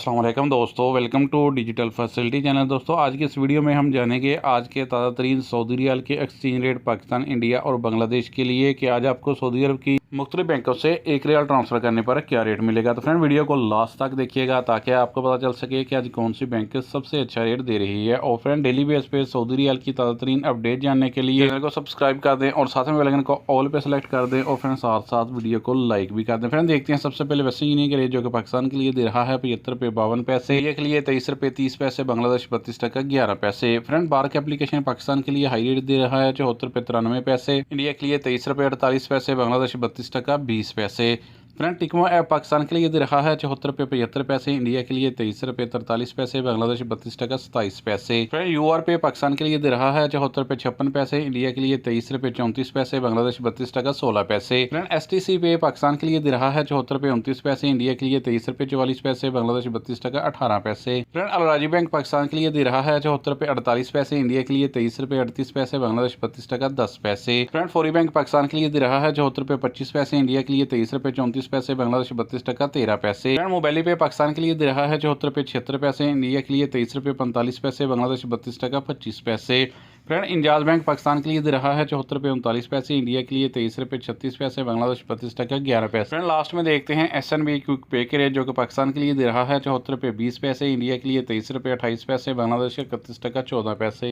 अस्सलाम वालेकुम दोस्तों, welcome to digital facility channel. दोस्तों आज की इस वीडियो में हम जानेंगे आज के ताज़ा तरीन सऊदी रियाल के एक्सचेंज रेट पाकिस्तान, इंडिया और बांग्लादेश के लिए कि आज आपको सऊदी अरब की मुख्तलिफ बैंकों से एक रियाल ट्रांसफ़र करने पर क्या रेट मिलेगा। तो फ्रेंड वीडियो को लास्ट तक देखिएगा ताकि आपको पता चल सके कि आज कौन सी बैंक सबसे अच्छा रेट दे रही है। और फ्रेंड डेली बेस पे सऊदी रियाल की ताज़ा तरीन अपडेट जानने के लिए चैनल को सब्सक्राइब कर दें और साथ में बेल आइकन को ऑल पे सेलेक्ट कर दें और फ्रेंड साथ साथ वीडियो को लाइक भी कर दें। फ्रेंड देखते हैं सबसे पहले वेस्टर्न यूनियन के रेट जो कि पाकिस्तान के लिए दे रहा है 75 रुपये 52 पैसे, इंडिया के लिए 23 रुपये 30 पैसे, बांग्लादेश 32 टका 11 पैसे। फ्रेंड बार के एप्लीकेशन पाकिस्तान के लिए हाई रेट दे रहा है 74 रुपये 93 पैसे, इंडिया के लिए 23 रुपये 48 पैसे, बांग्लादेश 32 टका 20 पैसे। फ्रेंड टिकमो ऐप पाकिस्तान के लिए दे रहा है 74 रुपये 75 पैसे, इंडिया के लिए 23 रुपये 43 पैसे, बांग्लादेश 32 टका 27 पैसे। फ्रेंड यूआर पे पाकिस्तान के लिए दे रहा है 74 रुपये 56 पैसे, इंडिया के लिए 23 रुपये 34 पैसे, बांग्लादेश 32 टका 16 पैसे। फ्रेंड एसटीसी पे पाकिस्तान के लिए दे रहा है 74 रुपये 29 पैसे, इंडिया के लिए 23 रुपये 44 पैसे, बांग्लादेश 32 टका 18 पैसे। फ्रेंड अलराजी बैंक पाकिस्तान के लिए दे रहा है 74 रुपये 48 पैसे, इंडिया के लिए 23 रुपये 38 पैसे, बांग्लादेश 32 टका 10 पैसे। फ्रेंड फौरी बैंक पाकिस्तान के लिए दे रहा है 74 रुपये 25 पैसे, इंडिया के लिए 23 रुपये 34 पैसे, बांग्लादेश 32 टका 13 पैसे। फ्रेंड मोबाइल पे पाकिस्तान के लिए दे रहा है 74 रुपये 76 पैसे, इंडिया के लिए 23 रुपये 45 पैसे, बांग्लादेश 32 टका 25 पैसे। फ्रेंड इंजाज बैंक पाकिस्तान के लिए दे रहा है 74 रुपये 39 पैसे, इंडिया के लिए 23 रुपये 36 पैसे, बांग्लादेश 32 टका 11 पैसे। फ्रेंड लास्ट में देखते हैं एसएनबी क्विक पे के रेट जो कि पाकिस्तान के लिए दे रहा है 74 रुपये 20 पैसे, इंडिया के लिए 23 रुपये 28 पैसे, बांग्लादेश 31 टका 14 पैसे।